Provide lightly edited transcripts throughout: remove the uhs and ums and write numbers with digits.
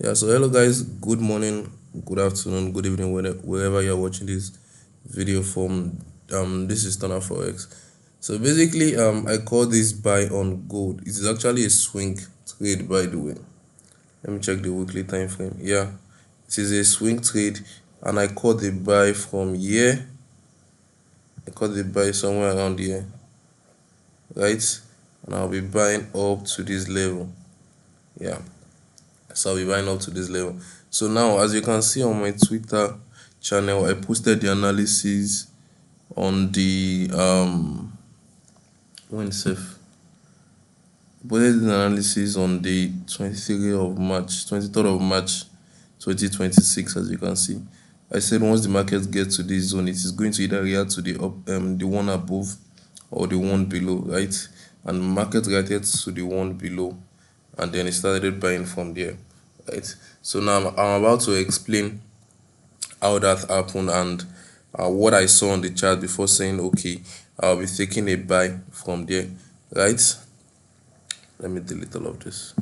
Yeah, so hello guys, good morning, good afternoon, good evening, wherever you're watching this video from. This is Turner Forex. So basically, I call this buy on gold. It is actually a swing trade, by the way. Let me check the weekly time frame. Yeah, it is a swing trade, and I call the buy from here. I call the buy somewhere around here, right? And I'll be buying up to this level. Yeah. So I'll be buying up to this level. So now, as you can see on my Twitter channel, I posted the analysis on the when safe posted the analysis on the 23rd of March 2026. As you can see, I said once the market gets to this zone, it is going to either react to the one above or the one below, right? And market reacted to the one below, and then it started buying from there, right? So now I'm about to explain how that happened and what I saw on the chart before saying okay, I'll be taking a buy from there, right? Let me delete all of this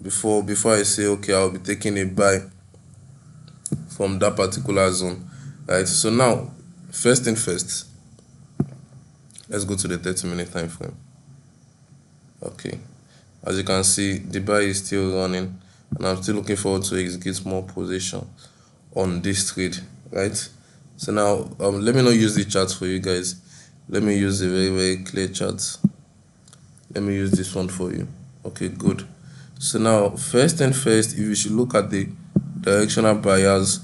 before I say okay, I'll be taking a buy from that particular zone, right? So now, first thing first, let's go to the 30-minute time frame. Okay, as you can see, the buy is still running, and I'm still looking forward to execute more position on this trade, right? So now, let me not use the chart for you guys. Let me use a very clear chart. Let me use this one for you. Okay, good. So now, first and first, if you should look at the directional bias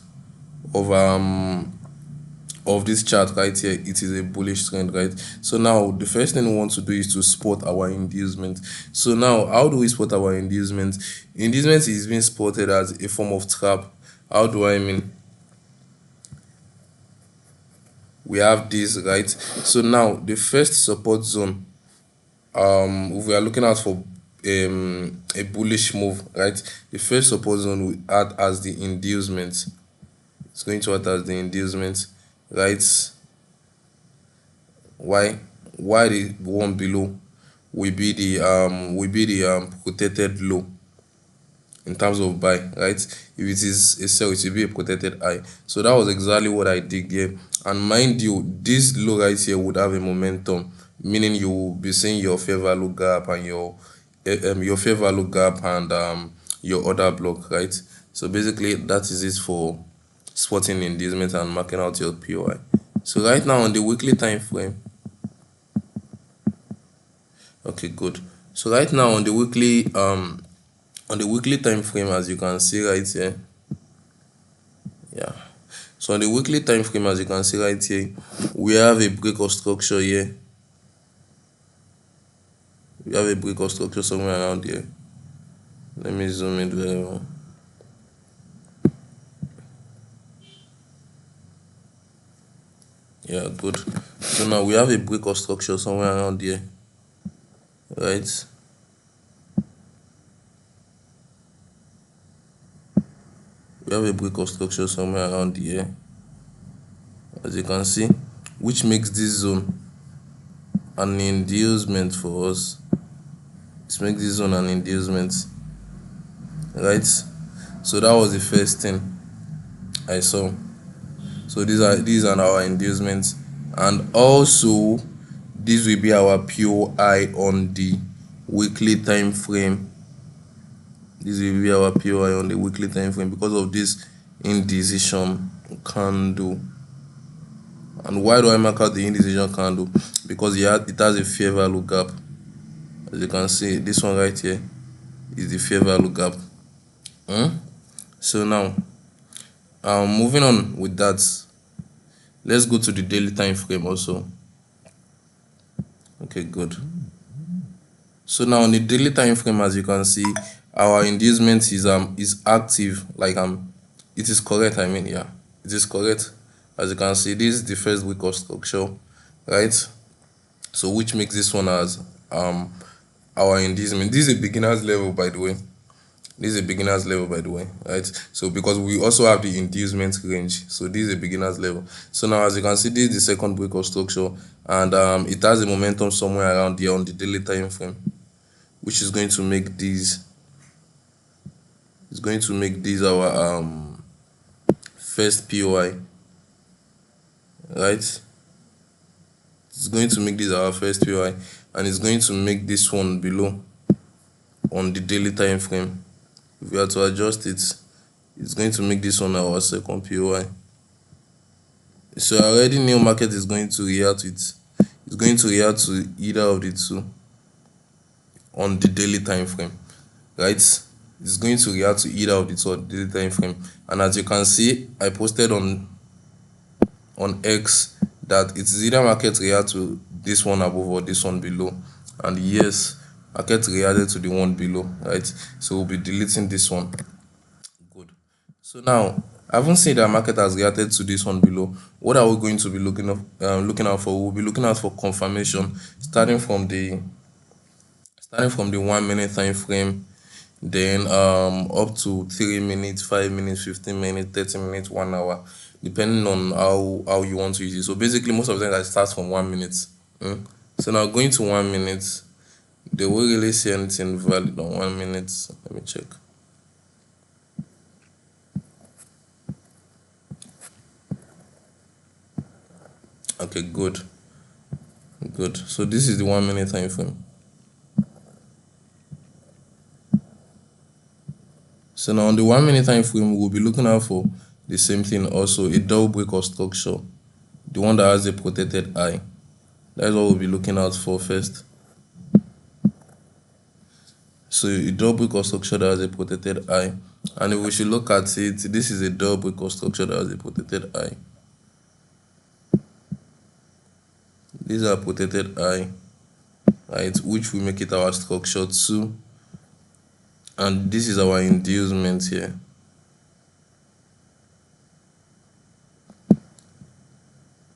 of this chart right here, it is a bullish trend, right? So now the first thing we want to do is to spot our inducement. So now, how do we spot our inducement? Inducement is being spotted as a form of trap. How do I mean? We have this, right? So now the first support zone, if we are looking out for a bullish move, right? The first support zone we add as the inducement. It's going to act as the inducement, right? Why the one below will be the protected low in terms of buy, right? If it is a sell, it will be a protected high. So that was exactly what I did here. And mind you, this low right here would have a momentum, meaning you will be seeing your fair value gap and your fair value gap and your order block, right? So basically that is it for spotting inducement and marking out your POI. So right now on the weekly time frame, okay, good. So right now on the weekly time frame, as you can see right here, yeah. So on the weekly time frame, as you can see right here, we have a break of structure here. We have a break of structure somewhere around here. Let me zoom in very well. Yeah, good. So now we have a break of structure somewhere around here, right? We have a break of structure somewhere around here, as you can see, which makes this zone an inducement for us. It makes this zone an inducement, right? So that was the first thing I saw. So these are our inducements, and also this will be our POI on the weekly time frame. This will be our POI on the weekly time frame because of this indecision candle. And why do I mark out the indecision candle? Because it has a fair value gap. As you can see, this one right here is the fair value gap. So now, moving on with that, let's go to the daily time frame also. Okay, good. So now on the daily time frame, as you can see, our inducement is active. Like it is correct. I mean, yeah, it is correct. As you can see, this is the first week of structure, right? So which makes this one as our inducement. This is a beginner's level, by the way. This is a beginner's level, by the way, right? So because we also have the inducement range, so this is a beginner's level. So now, as you can see, this is the second break of structure, and it has a momentum somewhere around here on the daily time frame, which is going to make this It's going to make this our first POI, right? It's going to make this our first POI, and it's going to make this one below on the daily time frame. If we are to adjust it, it's going to make this one our second POI. So I already knew market is going to react with, it's going to react to either of the two on the daily time frame, right? It's going to react to either of the two on the daily time frame. And as you can see, I posted on X that it is either market react to this one above or this one below, and yes, market reacted to the one below, right? So we'll be deleting this one. Good. So now, having seen that market has reacted to this one below, what are we going to be looking out for? We'll be looking out for confirmation starting from the 1 minute time frame, then up to 3 minutes, 5 minutes, 15 minutes, 30 minutes, 1 hour, depending on how you want to use it. So basically, most of them I start from 1 minute. So now going to 1 minute, they will really see anything valid on 1 minute. Let me check. Okay, good. So this is the 1 minute time frame. So now on the 1 minute time frame, we'll be looking out for the same thing also, a double break of structure, the one that has a protected eye. That's what we'll be looking out for first. So a double break of structure that has a protected eye, and if we should look at it, this is a double break of structure that has a protected eye. These are protected eye, right, which will make it our structure 2, and this is our inducement here.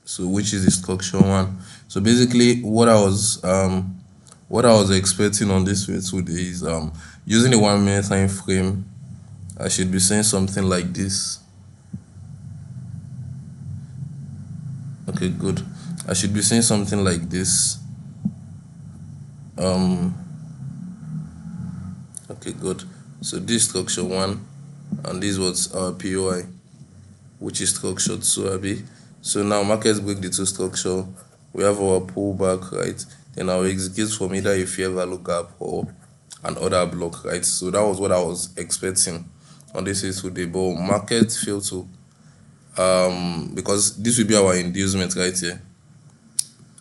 So which is the structure 1. So basically what I was expecting on this way today is using the 1 minute time frame, I should be saying something like this. Okay, good. I should be saying something like this. Okay, good. So this structure 1, and this was our POI, which is structure 2, Abi. So now markets break the 2 structure. We have our pullback, right? Then I'll execute from either a fair value gap or an order block, right? So that was what I was expecting on this is today, but market failed to because this will be our inducement right here.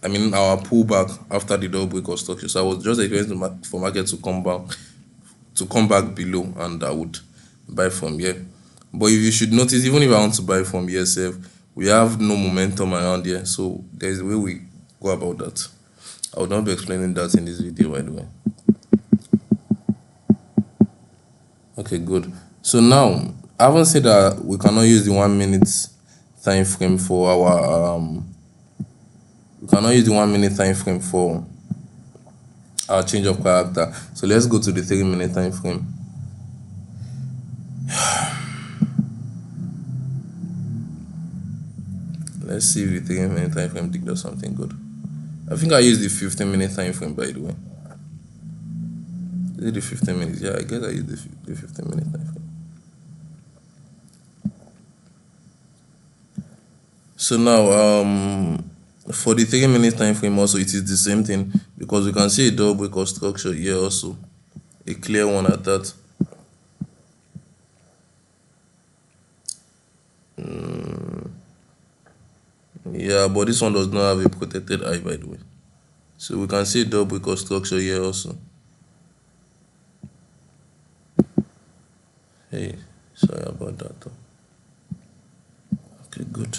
I mean our pullback after the double break of structure. So I was just expecting for market to come back below, and I would buy from here. But if you should notice, even if I want to buy from here, we have no momentum around here. So there's a way we go about that. I will not be explaining that in this video, by the way. Okay, good. So now, having said that we cannot use the 1 minute time frame for our change of character. So let's go to the 3 minute time frame. Let's see if the 3 minute time frame does something good. I think I used the 15 minute time frame, by the way. Is it the 15 minutes? Yeah, I guess I used the 15 minute time frame. So now for the 3 minute time frame also, it is the same thing, because we can see a double break of structure here also, a clear one at that. Yeah, but this one does not have a protected eye, by the way. So we can see a double break of structure here also. Hey, sorry about that though. Okay, good.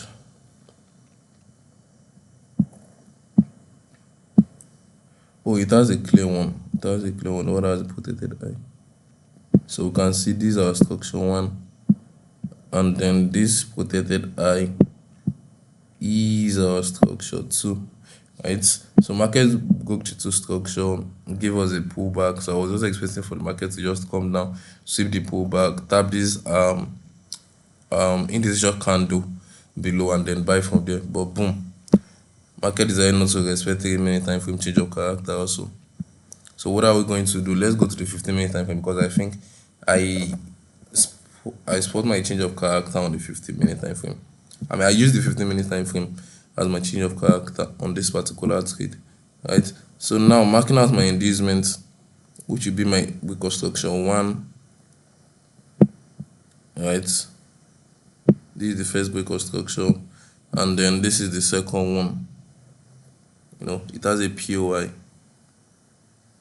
Oh, it has a clear one. What has a protected eye? So we can see these are structure 1, and then this protected eye is our structure 2, right? So market broke to structure, give us a pullback. So I was just expecting for the market to just come down, sweep the pullback, tap this indecision candle below, and then buy from there. But boom, market decided not to respect 3 minute time frame change of character also. So what are we going to do? Let's go to the 15 minute time frame, because I think I I spot my change of character on the 15-minute time frame. I use the 15-minute time frame as my change of character on this particular trade, right? So now marking out my inducement, which will be my reconstruction one, right? This is the first reconstruction, and then this is the second one. It has a POI.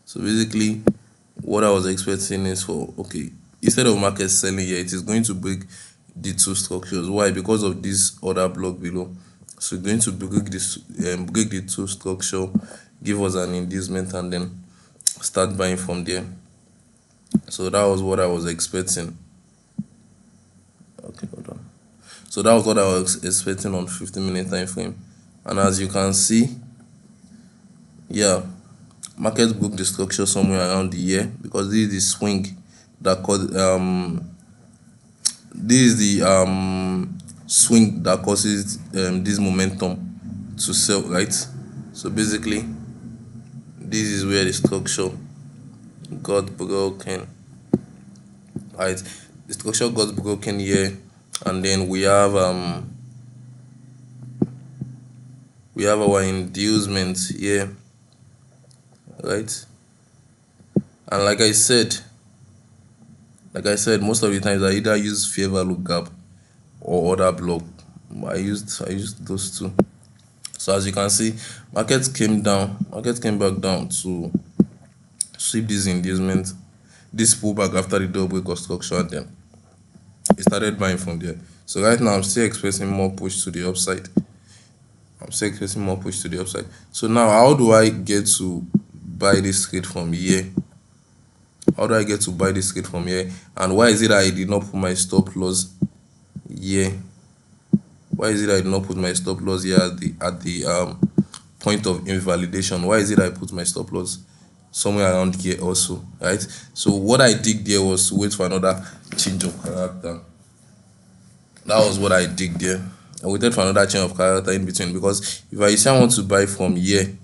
So basically, what I was expecting is for, okay, instead of market selling here, it is going to break the two structures. Why? Because of this other block below. So it's going to break this, break the two structure, give us an inducement, and then start buying from there. So that was what I was expecting. Okay, hold on. So that was what I was expecting on 15-minute time frame, and as you can see, yeah, market broke the structure somewhere around the year, because this is the swing that caused this is the swing that causes this momentum to sell, right? So basically, this is where the structure got broken, right? The structure got broken here, and then we have our inducement here, right? And like I said, most of the times I either use fair value gap or other block. I used those two. So as you can see, market came back down to sweep this inducement, this pullback after the double reconstruction, and then it started buying from there. So right now I'm still expecting more push to the upside. So now, how do I get to buy this trade from here? And why is it that I did not put my stop loss here? Why is it I did not put my stop loss here at the point of invalidation? Why is it I put my stop loss somewhere around here also, right? So what I did there was to wait for another change of character. That was what I did there. I waited for another change of character in between, because if I say I want to buy from here,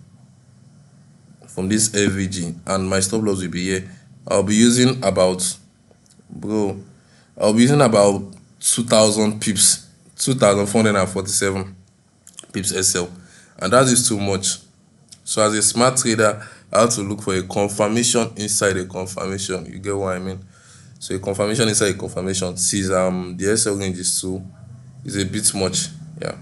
from this FVG, and my stop loss will be here, I'll be using about 2,000 pips, 2,447 pips SL, and that is too much. So as a smart trader, I have to look for a confirmation inside a confirmation. You get what I mean? So a confirmation inside a confirmation. Since the SL range is a bit much. Yeah,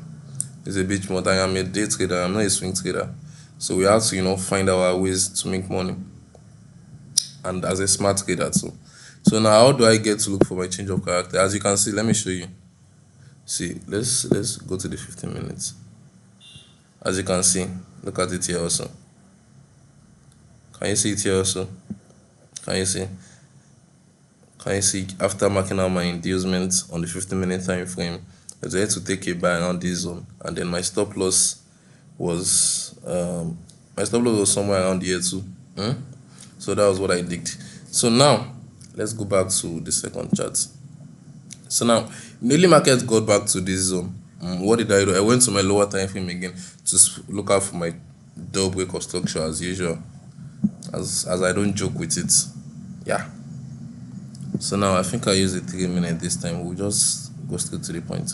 it's a bit much. I am a day trader, I'm not a swing trader. So we have to find our ways to make money, and as a smart trader too. So now, how do I get to look for my change of character? As you can see, let me show you. See, let's go to the 15 minutes. As you can see, look at it here also. Can you see it here also? Can you see? After marking out my inducement on the 15-minute time frame, I was able to take a buy around this zone, and then my stop loss was somewhere around here too. So that was what I did. So now let's go back to the second chart. So now, daily market got back to this zone. What did I do? I went to my lower time frame again to look out for my double reconstruction as usual, as I don't joke with it. Yeah. So now I think I use the 3 minute this time. We'll just go straight to the point.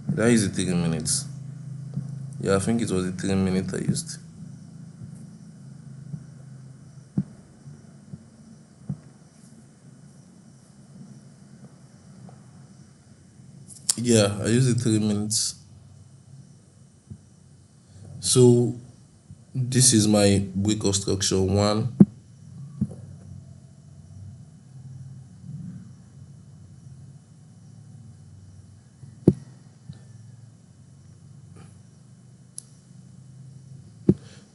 Did I use the 3 minutes? Yeah, I think it was the 3 minute I used. Yeah, I used the 3 minutes. So this is my reconstruction one.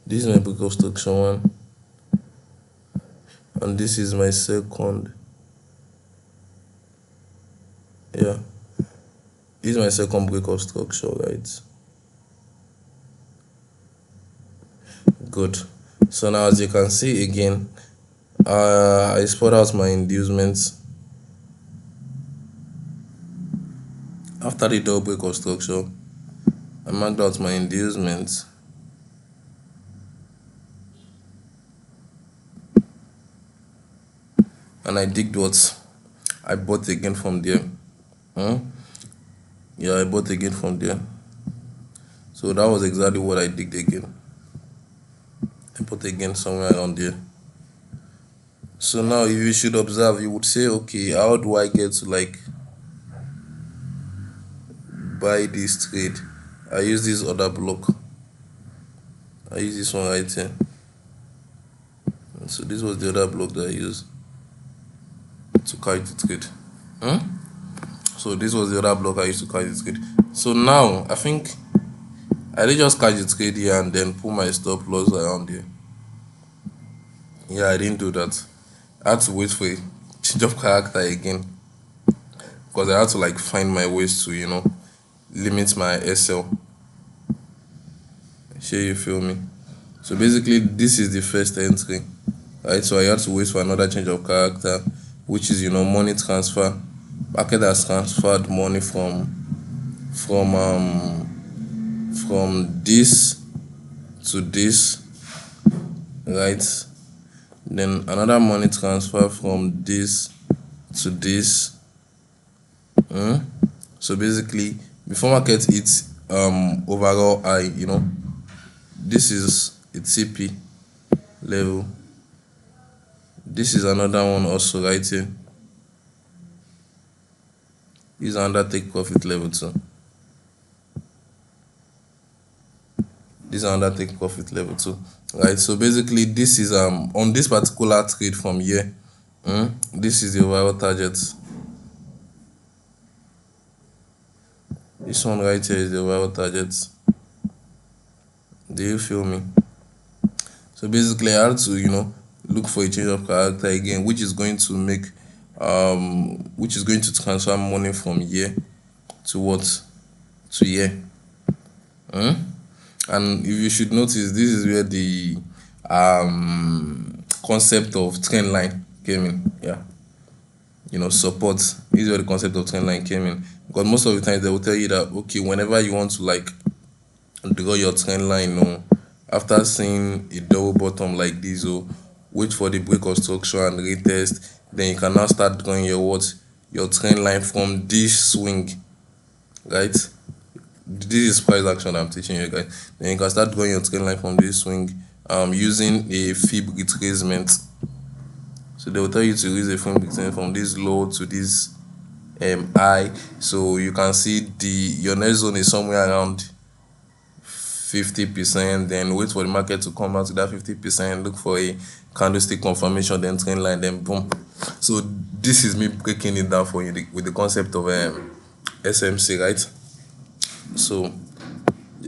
This is my reconstruction one, and this is my second. Yeah, this is my second reconstruction, right? Good. So now, as you can see again, I spot out my inducements after the double reconstruction. I marked out my inducements, and I did what? I bought again from there. Yeah, I bought again from there. So that was exactly what I did again. I bought again somewhere around there. So now if you should observe, you would say, okay, how do I get to like buy this trade? I use this other block. I use this one right here. So this was the other block that I used to carry the trade. So this was the other block I used to carry the trade. So now I think I did just catch the trade here and then put my stop loss around here. Yeah, I didn't do that. I had to wait for a change of character again because I had to like find my ways to limit my SL. Sure, you feel me? So basically this is the first entry, right? So I had to wait for another change of character, which is money transfer. Market has transferred money from this to this, right? Then another money transfer from this to this. So basically before market hits overall high, this is a TP level. This is another one also right here. This is another take profit level too. This is another take profit level too, right? So basically this is on this particular trade from here, this is the overall target. This one right here is the overall target. Do you feel me? So basically I had to look for a change of character again, which is going to make which is going to transfer money from here to what? To here. And if you should notice, this is where the concept of trend line came in. Yeah, support. This is where the concept of trend line came in, because most of the times they will tell you that, okay, whenever you want to like draw your trend line, after seeing a double bottom like this, wait for the break of structure and retest, then you can now start drawing your trend line from this swing, right? This is price action I'm teaching you guys. Then you can start drawing your trend line from this swing using a fib retracement. So they will tell you to use a fib retracement from this low to this high. So you can see your next zone is somewhere around 50%. Then wait for the market to come out to that 50%, look for a candlestick confirmation, then trend line, then boom. So this is me breaking it down for you with the concept of SMC, right? So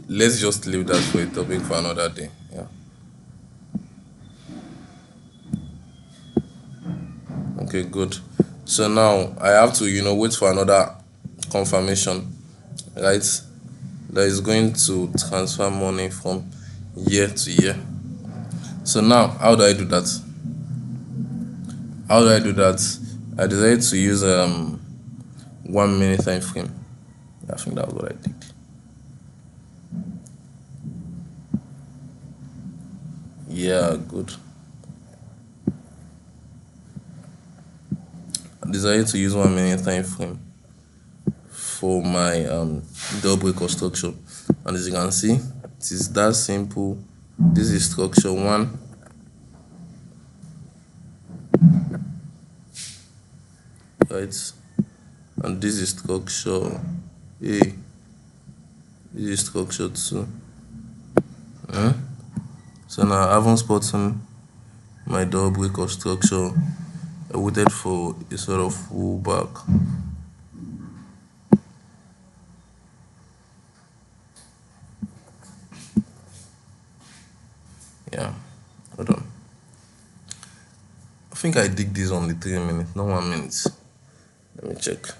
let's just leave that for a topic for another day. Yeah. Okay, good. So now I have to wait for another confirmation, right? That is going to transfer money from year to year. So now how do I do that? I decided to use 1 minute time frame. I think that was what I did. Yeah, good. I decided to use 1 minute time frame for my double construction, and as you can see, it is that simple. This is structure 1, right? And this is structure A. This is structure 2. So now I haven't spotted my double construction. I waited for a sort of pullback. Yeah, hold on. I think I did this only 3 minutes, not 1 minute. Let me check.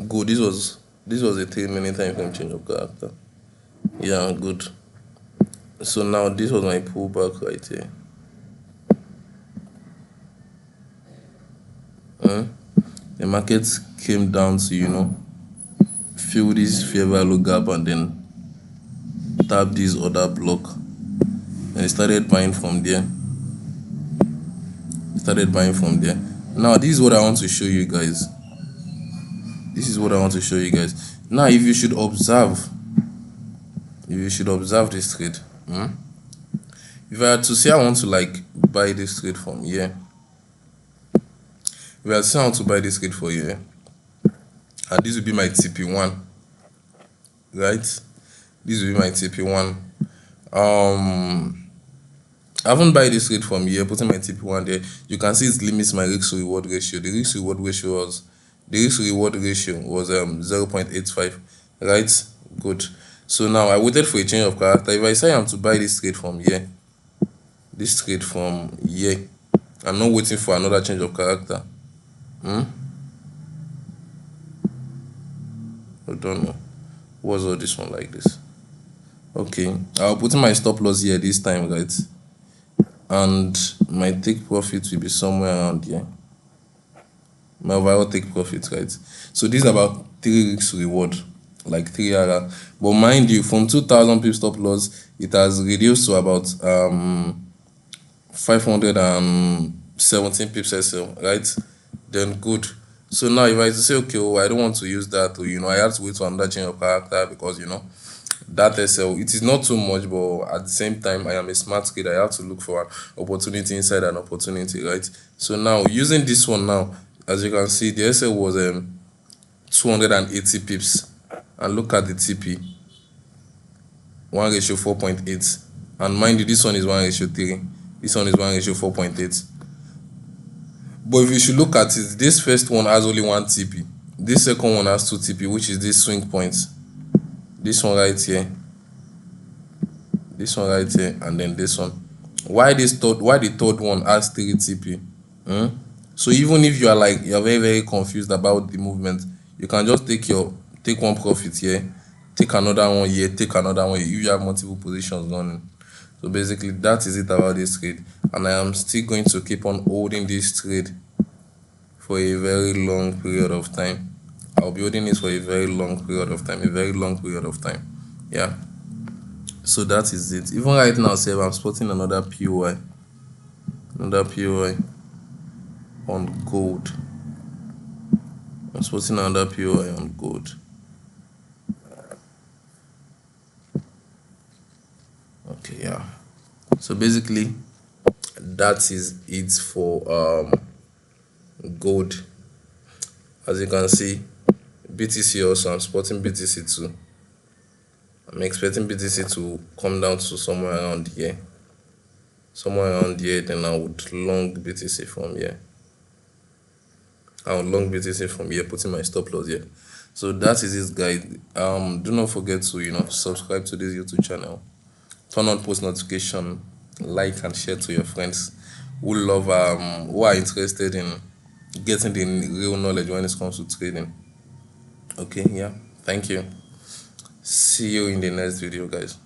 Good. This was a 3 minute time frame change of character. Yeah, good. So now this was my pullback right here. The market came down to fill this fair value gap and then tap this other block. and started buying from there. Now this is what I want to show you guys. Now if you should observe this trade, if I had to say I want to like buy this trade from here, if I had to say I want to buy this trade for here, and this will be my TP1, right? This will be my TP1. I haven't buy this trade from here, putting my TP1 there. You can see it limits my risk to reward ratio. The risk to reward ratio was 0.85, right? Good. So now I waited for a change of character. If I say I'm to buy this trade from here, I'm not waiting for another change of character. I don't know. What's all this one like this? Okay, I'll put my stop loss here this time, right? And my take profit will be somewhere around here. My overall take profit, right? So this is about 3 risk reward, like 3 RR. But mind you, from 2,000 pip stop loss, it has reduced to about 517 pips SL, right? Then good. So now if I say, okay, I don't want to use that, or I have to wait for another change of character, because that SL, it is not too much, but at the same time, I am a smart kid. I have to look for an opportunity inside an opportunity, right? So now using this one now, as you can see, the SL was 280 pips, and look at the TP, 1:4.8, and mind you, this one is 1:3, this one is 1:4.8. But if you should look at it, this first one has only 1 TP, this second one has 2 TP, which is this swing point, this one right here, and then this one. Why the third one has 3 TP? So even if you're very, very confused about the movement, you can just take one profit here, take another one here, take another one here, if you have multiple positions running. So basically that is it about this trade, and I am still going to keep on holding this trade for a very long period of time. I'll be holding it for a very long period of time, yeah. So that is it. Even right now, say I'm spotting another POI on gold. I'm spotting another POI on gold. Okay, yeah. So basically that is it for gold. As you can see, BTC also, I'm spotting BTC too. I'm expecting BTC to come down to somewhere around here, then I would long BTC from here. Putting my stop loss here. So that is it, guys. Do not forget to subscribe to this YouTube channel, turn on post notification, like and share to your friends who are interested in getting the real knowledge when it comes to trading. Okay, yeah, thank you. See you in the next video, guys.